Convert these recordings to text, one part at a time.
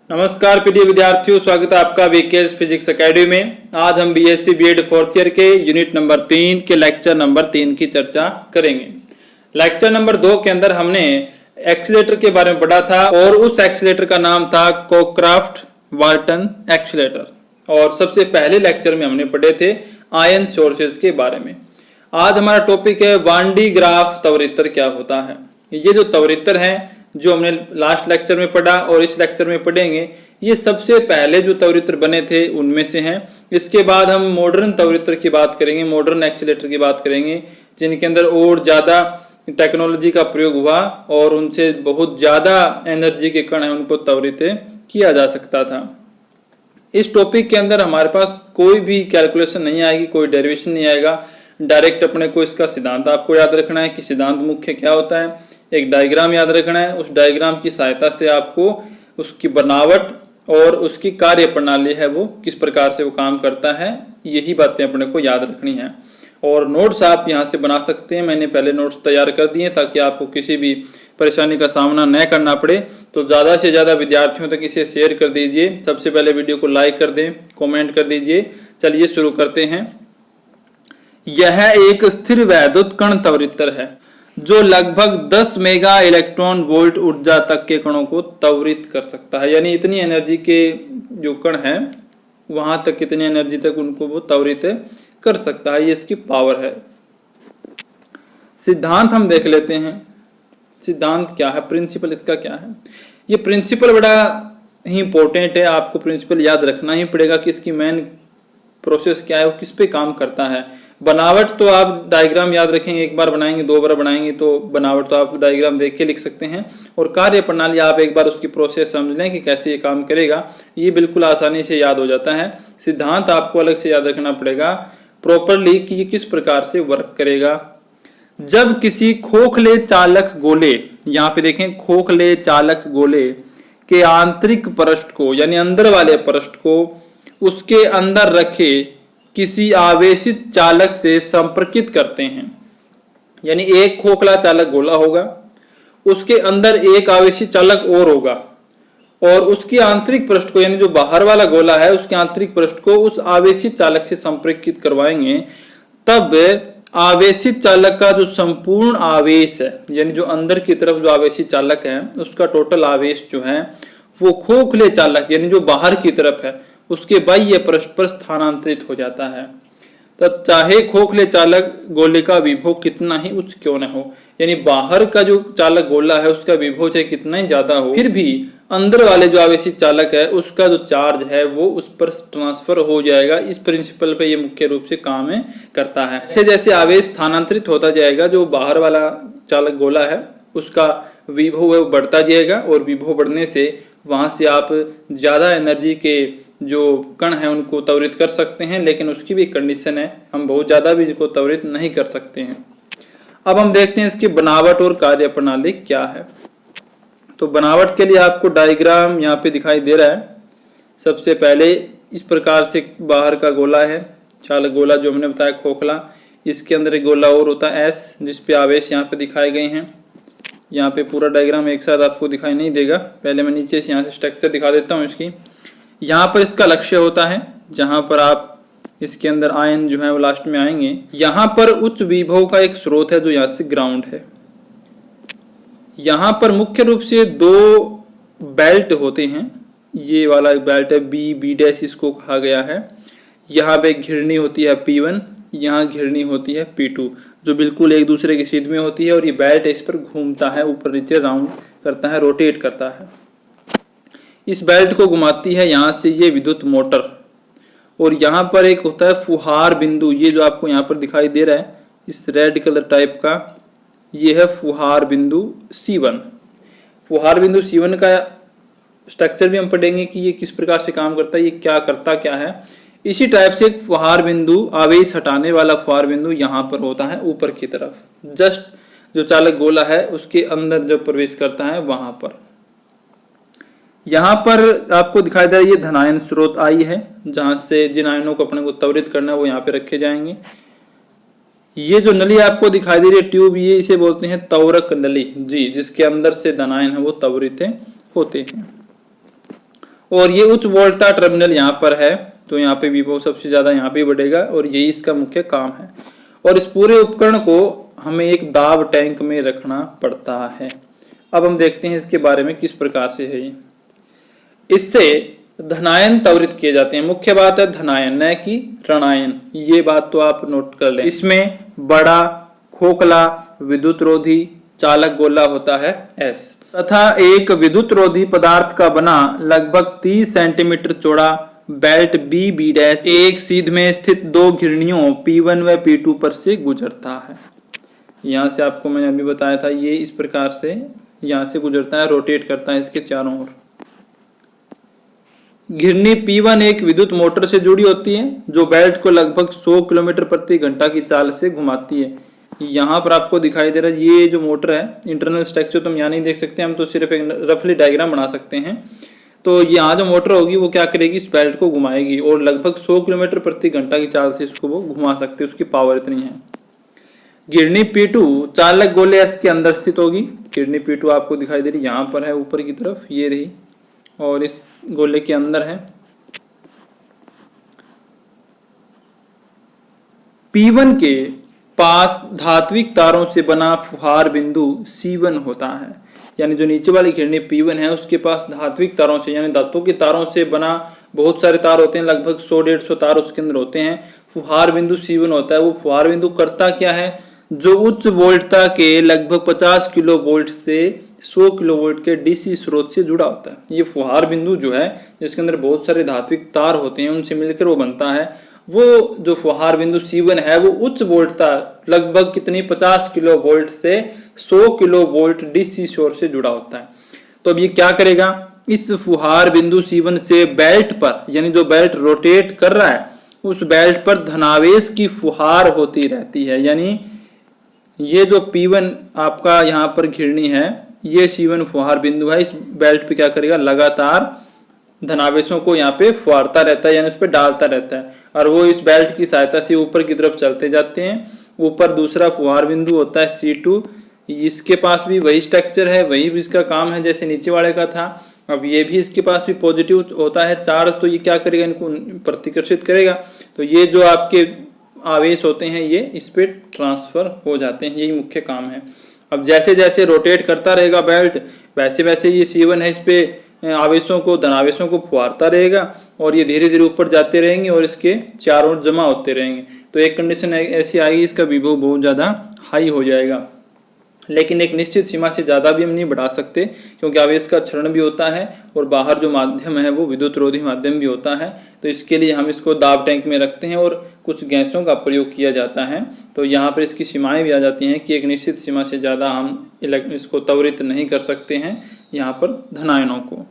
नमस्कार प्रिय विद्यार्थियों, स्वागत है आपका वीकेएस फिजिक्स एकेडमी में। आज हम बीएससी बीएड फोर्थ ईयर के यूनिट नंबर 3 के लेक्चर नंबर 3 की चर्चा करेंगे। लेक्चर नंबर 2 के अंदर हमने एक्सीलेटर के बारे में पढ़ा था और उस एक्सीलेटर का नाम था कोक्राफ्ट वाल्टन एक्सीलेटर। और सबसे पहले लेक्चर में हमने पढ़े थे आयन सोर्सेज के बारे में। आज हमारा टॉपिक है वान डी ग्राफ त्वरित्र क्या होता है। ये जो त्वरित्र है जो हमने लास्ट लेक्चर में पढ़ा और इस लेक्चर में पढ़ेंगे, ये सबसे पहले जो त्वरित्र बने थे उनमें से हैं। इसके बाद हम मॉडर्न त्वरित्र की बात करेंगे, मॉडर्न एक्सीलेटर की बात करेंगे, जिनके अंदर और ज़्यादा टेक्नोलॉजी का प्रयोग हुआ और उनसे बहुत ज़्यादा एनर्जी के कण है उनको त्वरित किया जा सकता था। इस टॉपिक के अंदर हमारे पास कोई भी कैलकुलेशन नहीं आएगी, कोई डेरिवेशन नहीं आएगा। डायरेक्ट अपने को इसका सिद्धांत आपको याद रखना है कि सिद्धांत मुख्य क्या होता है। एक डायग्राम याद रखना है, उस डायग्राम की सहायता से आपको उसकी बनावट और उसकी कार्य प्रणाली है वो किस प्रकार से वो काम करता है, यही बातें अपने को याद रखनी है। और नोट्स आप यहाँ से बना सकते हैं। मैंने पहले नोट्स तैयार कर दिए ताकि आपको किसी भी परेशानी का सामना न करना पड़े। तो ज़्यादा से ज़्यादा विद्यार्थियों तक इसे शेयर कर दीजिए। सबसे पहले वीडियो को लाइक कर दें, कमेंट कर दीजिए। चलिए शुरू करते हैं। यह एक स्थिर वैद्युत कण त्वरित्र है जो लगभग 10 मेगा इलेक्ट्रॉन वोल्ट ऊर्जा तक के कणों को त्वरित कर सकता है। यानी इतनी एनर्जी के जो कण है वहां तक, कितनी एनर्जी तक उनको वो त्वरित कर सकता है, ये इसकी पावर है। सिद्धांत हम देख लेते हैं। सिद्धांत क्या है, प्रिंसिपल इसका क्या है। ये प्रिंसिपल बड़ा ही इंपॉर्टेंट है, आपको प्रिंसिपल याद रखना ही पड़ेगा कि इसकी मेन प्रोसेस क्या है, वो किस पे काम करता है। बनावट तो आप डायग्राम याद रखेंगे, एक बार बनाएंगे, दो बार बनाएंगे तो बनावट तो आप डायग्राम देख के लिख सकते हैं। और कार्य प्रणाली आप एक बार उसकी प्रोसेस समझ लें कि कैसे ये काम करेगा, ये बिल्कुल आसानी से याद हो जाता है। सिद्धांत आपको अलग से याद रखना पड़ेगा प्रॉपरली कि ये किस प्रकार से वर्क करेगा। जब किसी खोखले चालक गोले, यहाँ पे देखें खोखले चालक गोले के आंतरिक पृष्ठ को यानी अंदर वाले पृष्ठ को उसके अंदर रखे किसी आवेशित चालक से संपर्कित करते हैं, यानी एक खोखला चालक गोला होगा, उसके अंदर एक आवेशित चालक और होगा और उसके आंतरिक पृष्ठ को यानी जो बाहर वाला गोला है उसके आंतरिक पृष्ठ को उस आवेशित चालक से संपर्कित करवाएंगे, तब आवेशित चालक का जो संपूर्ण आवेश है यानी जो अंदर की तरफ जो आवेशित चालक है उसका टोटल आवेश जो है वो खोखले चालक यानी जो बाहर की तरफ है उसके बाह्य पृष्ठ पर स्थानांतरित हो जाता है। तब चाहे खोखले चालक गोले का विभव कितना ही उच्च क्यों न हो, यानी बाहर का जो चालक गोला है उसका विभव चाहे कितना ही ज्यादा हो, फिर भी अंदर वाले जो आवेशित चालक है उसका जो चार्ज है वो उस पर ट्रांसफर हो जाएगा। इस प्रिंसिपल पे ये मुख्य रूप से काम करता है। जैसे जैसे आवेश स्थानांतरित होता जाएगा, जो बाहर वाला चालक गोला है उसका विभव है वो बढ़ता जाएगा और विभव बढ़ने से वहां से आप ज्यादा एनर्जी के जो कण है उनको त्वरित कर सकते हैं, लेकिन उसकी भी कंडीशन है, हम बहुत ज्यादा भी इसको त्वरित नहीं कर सकते हैं। अब हम देखते हैं इसकी बनावट और कार्य प्रणाली क्या है। तो बनावट के लिए आपको डायग्राम यहाँ पे दिखाई दे रहा है। सबसे पहले इस प्रकार से बाहर का गोला है, चालक गोला जो हमने बताया खोखला, इसके अंदर एक गोला और होता है एस, जिसपे आवेश यहाँ पे दिखाए गए हैं। यहाँ पे पूरा डायग्राम एक साथ आपको दिखाई नहीं देगा, पहले मैं नीचे से यहाँ से स्ट्रक्चर दिखा देता हूँ इसकी। यहाँ पर इसका लक्ष्य होता है जहां पर आप इसके अंदर आयन जो है वो लास्ट में आएंगे। यहाँ पर उच्च विभव का एक स्रोत है जो यहाँ से ग्राउंड है। यहाँ पर मुख्य रूप से दो बेल्ट होते हैं, ये वाला एक बेल्ट है बी डैश इसको कहा गया है। यहाँ पे घिरनी होती है P1, यहाँ घिरनी होती है P2 जो बिल्कुल एक दूसरे की सीध में होती है और ये बेल्ट इस पर घूमता है, ऊपर नीचे राउंड करता है, रोटेट करता है। इस बेल्ट को घुमाती है यहाँ से ये विद्युत मोटर। और यहाँ पर एक होता है फुहार बिंदु, ये जो आपको यहाँ पर दिखाई दे रहा है इस रेड कलर टाइप का, ये है फुहार बिंदु C1। फुहार बिंदु C1 का स्ट्रक्चर भी हम पढ़ेंगे कि ये किस प्रकार से काम करता है, ये क्या करता क्या है। इसी टाइप से एक फुहार बिंदु, आवेश हटाने वाला फुहार बिंदु यहाँ पर होता है ऊपर की तरफ, जस्ट जो चालक गोला है उसके अंदर जब प्रवेश करता है वहां पर। यहाँ पर आपको दिखाई दे रहा है ये धनायन स्रोत आई है, जहां से जिन आयनों को अपने को त्वरित करना है वो यहाँ पे रखे जाएंगे। ये जो नली आपको दिखाई दे रही है ट्यूब, ये इसे बोलते हैं त्वरक नली जी, जिसके अंदर से धनायन है वो त्वरित होते हैं। और ये उच्च वोल्टता टर्मिनल यहाँ पर है, तो यहाँ पे विभव सबसे ज्यादा यहाँ पे बढ़ेगा और यही इसका मुख्य काम है। और इस पूरे उपकरण को हमें एक दाब टैंक में रखना पड़ता है। अब हम देखते हैं इसके बारे में किस प्रकार से है। इससे धनायन त्वरित किए जाते हैं। मुख्य बात है धनायन, न कि ऋणायन, ये बात तो आप नोट कर लें। इसमें बड़ा खोखला विद्युत रोधी चालक गोला होता है S, तथा एक विद्युत रोधी पदार्थ का बना लगभग 30 सेंटीमीटर चौड़ा बेल्ट BB' एक सीध में स्थित दो घिरनियों P1 व P2 पर से गुजरता है। यहाँ से आपको मैंने अभी बताया था, ये इस प्रकार से यहाँ से गुजरता है, रोटेट करता है इसके चारों ओर। घिरनी P1 एक विद्युत मोटर से जुड़ी होती है जो बेल्ट को लगभग 100 किलोमीटर प्रति घंटा की चाल से घुमाती है। यहाँ पर आपको दिखाई दे रहा है ये जो मोटर है, इंटरनल स्ट्रक्चर तो हम यहाँ नहीं देख सकते, हम तो सिर्फ एक रफली डायग्राम बना सकते हैं। तो यहाँ जो मोटर होगी वो क्या करेगी, इस बेल्ट को घुमाएगी और लगभग 100 किलोमीटर प्रति घंटा की चाल से इसको वो घुमा सकते हैं, उसकी पावर इतनी है। घिरनी P2 चालक गोले S के अंदर स्थित होगी। घिरनी P2 आपको दिखाई दे रही यहाँ पर है, ऊपर की तरफ ये रही, और इस गोले के अंदर है। P1 के पास धात्विक तारों से बना फुहार बिंदु C1 होता है। यानी जो नीचे वाली घिरनी P1 है उसके पास धात्विक तारों से, यानी धातु के तारों से बना बहुत सारे तार होते हैं, लगभग 100-150 तार उसके अंदर होते हैं। फुहार बिंदु C1 होता है। वो फुहार बिंदु करता क्या है, जो उच्च वोल्टता के लगभग 50 किलो वोल्ट से 100 किलो वोल्ट के DC स्रोत से जुड़ा होता है। ये फुहार बिंदु जो है, जिसके अंदर बहुत सारे धात्विक तार होते हैं, उनसे मिलकर वो बनता है। वो जो फुहार बिंदु C1 है वो उच्च वोल्टता लगभग कितनी 50 किलो वोल्ट से 100 किलो वोल्ट DC स्रोत से जुड़ा होता है। तो अब ये क्या करेगा, इस फुहार बिंदु C1 से बेल्ट पर, यानी जो बेल्ट रोटेट कर रहा है उस बेल्ट पर धनावेश की फुहार होती रहती है। यानी ये जो P1 आपका यहाँ पर घिरनी है, ये C1 फुहार बिंदु है, इस बेल्ट पे क्या करेगा, लगातार धनावेशों को यहाँ पे फुहारता रहता है, यानी उस पर डालता रहता है, और वो इस बेल्ट की सहायता से ऊपर की तरफ चलते जाते हैं। ऊपर दूसरा फुहार बिंदु होता है C2, इसके पास भी वही स्ट्रक्चर है, वही इसका काम है जैसे नीचे वाले का था। अब ये भी इसके पास भी पॉजिटिव होता है चार्ज, तो ये क्या करेगा, इनको प्रतिकर्षित करेगा। तो ये जो आपके आवेश होते हैं ये इस पे ट्रांसफर हो जाते हैं, यही मुख्य काम है। अब जैसे जैसे रोटेट करता रहेगा बेल्ट, वैसे वैसे ये C1 है, इस पे आवेशों को, धनावेशों को फुहारता रहेगा और ये धीरे धीरे ऊपर जाते रहेंगे और इसके चारों ओर जमा होते रहेंगे। तो एक कंडीशन ऐसी आएगी, इसका विभव बहुत ज़्यादा हाई हो जाएगा। लेकिन एक निश्चित सीमा से ज़्यादा भी हम नहीं बढ़ा सकते, क्योंकि आवेश का क्षरण भी होता है और बाहर जो माध्यम है वो विद्युत रोधी माध्यम भी होता है। तो इसके लिए हम इसको दाब टैंक में रखते हैं और कुछ गैसों का प्रयोग किया जाता है। तो यहाँ पर इसकी सीमाएं भी आ जाती हैं कि एक निश्चित सीमा से ज़्यादा हम इसको त्वरित नहीं कर सकते हैं यहाँ पर धनायनों को।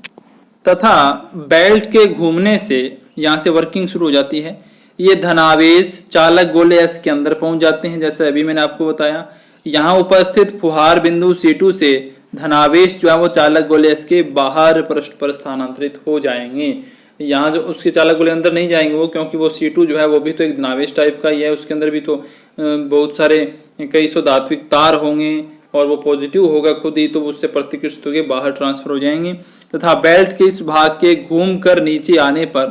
तथा बेल्ट के घूमने से यहाँ से वर्किंग शुरू हो जाती है। ये धनावेश चालक गोले S के अंदर पहुंच जाते हैं, जैसे अभी मैंने आपको बताया। यहाँ उपस्थित फुहार बिंदु C2 से धनावेश जो है वो चालक गोले S के बाहर पृष्ठ पर स्थानांतरित हो जाएंगे। यहाँ जो उसके चालक गोले अंदर नहीं जाएंगे वो, क्योंकि वो C2 जो है वो भी तो एक धनावेश टाइप का ही है, उसके अंदर भी तो बहुत सारे कई सौ धात्विक तार होंगे और वो पॉजिटिव होगा खुद ही, तो उससे प्रतिकृष्ट होकर बाहर ट्रांसफर हो जाएंगे। तथा बेल्ट के इस भाग के घूमकर नीचे आने पर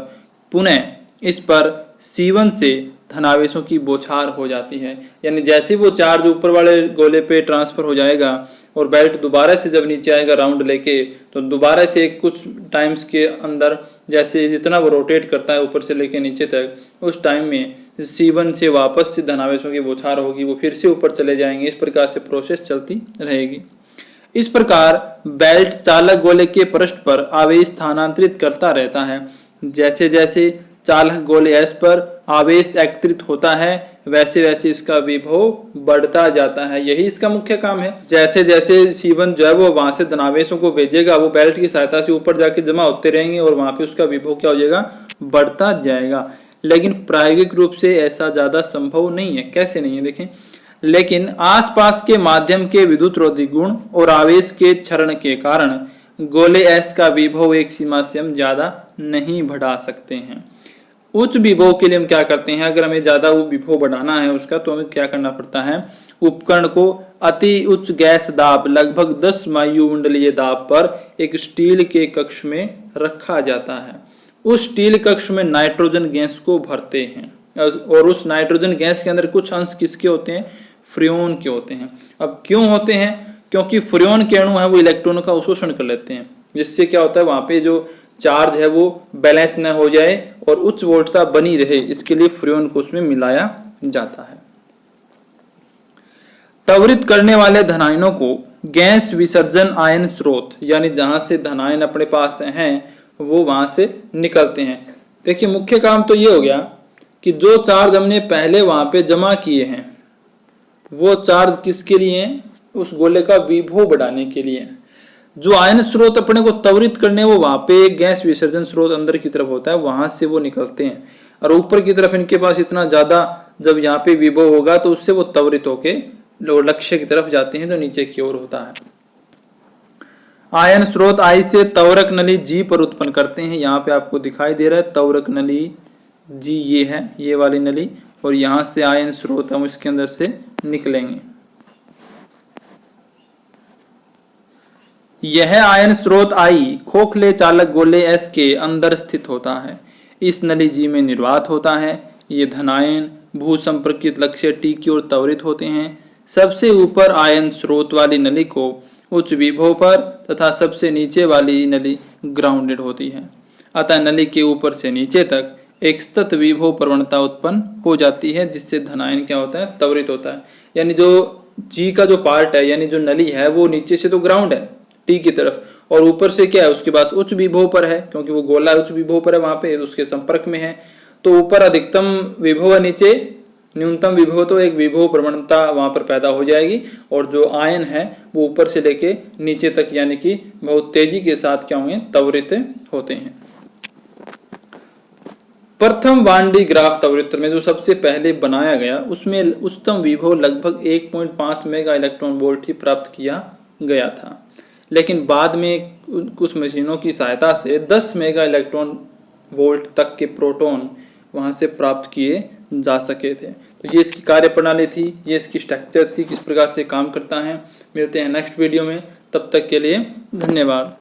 पुनः इस पर C1 से धनावेशों की बौछार हो जाती है। यानी जैसे वो चार्ज ऊपर वाले गोले पे ट्रांसफर हो जाएगा और बेल्ट दोबारा से जब नीचे आएगा राउंड लेके, तो दोबारा से कुछ टाइम्स के अंदर जैसे जितना वो रोटेट करता है ऊपर से लेके नीचे तक, उस टाइम में C1 से वापस से धनावेशों की बौछार होगी, वो फिर से ऊपर चले जाएंगे। इस प्रकार से प्रोसेस चलती रहेगी। इस प्रकार बेल्ट चालक गोले के पृष्ठ पर आवेश स्थानांतरित करता रहता है। जैसे जैसे चालक गोले S पर आवेश एकत्रित होता है वैसे वैसे इसका विभव बढ़ता जाता है। यही इसका मुख्य काम है। जैसे जैसे C1 जो है वो वहां से धनावेशों को भेजेगा, वो बेल्ट की सहायता से ऊपर जाके जमा होते रहेंगे और वहां पे उसका विभव क्या हो जाएगा, बढ़ता जाएगा। लेकिन प्रायोगिक रूप से ऐसा ज्यादा संभव नहीं है। कैसे नहीं है, देखें। लेकिन आसपास के माध्यम के विद्युत रोधी गुण और आवेश के क्षरण के कारण गोले S का विभव एक सीमा से हम ज्यादा नहीं बढ़ा सकते हैं। उच्च विभव के लिए हम क्या करते हैं, अगर हमें ज्यादा विभव बढ़ाना है उसका, तो हमें क्या करना पड़ता है, उपकरण को अति उच्च गैस दाब लगभग 10 वायुमंडलीय दाब पर एक स्टील के कक्ष में रखा जाता है। उस स्टील कक्ष में नाइट्रोजन गैस को भरते हैं और उस नाइट्रोजन गैस के अंदर कुछ अंश किसके होते हैं? फ्रेऑन के होते हैं। अब क्यों होते हैं? क्योंकि फ्रेऑन के अणु है वो इलेक्ट्रॉनों का अवशोषण कर लेते हैं, जिससे क्या होता है वहां पे जो चार्ज है वो बैलेंस न हो जाए और उच्च वोल्टता बनी रहे, इसके लिए फ्रेऑन को उसमें मिलाया जाता है। त्वरित करने वाले धनायनों को गैस विसर्जन आयन स्रोत, यानी जहां से धनायन अपने पास हैं वो वहां से निकलते हैं। देखिए मुख्य काम तो ये हो गया कि जो चार्ज हमने पहले वहां पे जमा किए हैं वो चार्ज किसके लिए हैं? उस गोले का विभव बढ़ाने के लिए। जो आयन स्रोत अपने को त्वरित करने वो वहां पे गैस विसर्जन स्रोत अंदर की तरफ होता है, वहां से वो निकलते हैं और ऊपर की तरफ इनके पास इतना ज्यादा जब यहाँ पे विभव होगा तो उससे वो त्वरित होके लक्ष्य की तरफ जाते हैं जो नीचे की ओर होता है। आयन स्रोत आई से त्वरक नली जी पर उत्पन्न करते हैं। यहाँ पे आपको दिखाई दे रहा है त्वरक नली जी, ये है ये वाली नली, और यहाँ से आयन स्रोत हम इसके अंदर से निकलेंगे। यह आयन स्रोत आई खोखले चालक गोले एस के अंदर स्थित होता है। इस नली जी में निर्वात होता है। ये धनायन भू संपर्कित लक्ष्य टी की ओर त्वरित होते हैं। सबसे ऊपर आयन स्रोत वाली नली को उच्च विभव पर तथा सबसे नीचे वाली नली ग्राउंडेड होती है। अतः नली के ऊपर से नीचे तक एक सतत विभव प्रवणता उत्पन्न हो जाती है, जिससे धनायन क्या होता है? त्वरित होता है। यानी जो जी का जो पार्ट है, यानी जो नली है वो नीचे से तो ग्राउंड है टी की तरफ, और ऊपर से क्या है उसके पास उच्च विभव पर है, क्योंकि वो गोला उच्च विभव पर है, वहां पे उसके संपर्क में है। तो ऊपर अधिकतम विभव है, नीचे न्यूनतम विभव, तो एक विभव प्रवणता वहां पर पैदा हो जाएगी और जो आयन है वो ऊपर से लेके नीचे तक यानी कि बहुत तेजी के साथ क्या होंगे? त्वरित होते हैं। प्रथम वान डी ग्राफ त्वरित्र में जो सबसे पहले बनाया गया उसमें उच्चतम विभव लगभग 1.5 मेगा इलेक्ट्रॉन वोल्ट ही प्राप्त किया गया था, लेकिन बाद में कुछ मशीनों की सहायता से 10 मेगा इलेक्ट्रॉन वोल्ट तक के प्रोटॉन वहां से प्राप्त किए जा सके थे। तो ये इसकी कार्यप्रणाली थी, ये इसकी स्ट्रक्चर थी, किस प्रकार से काम करता है। मिलते हैं नेक्स्ट वीडियो में, तब तक के लिए धन्यवाद।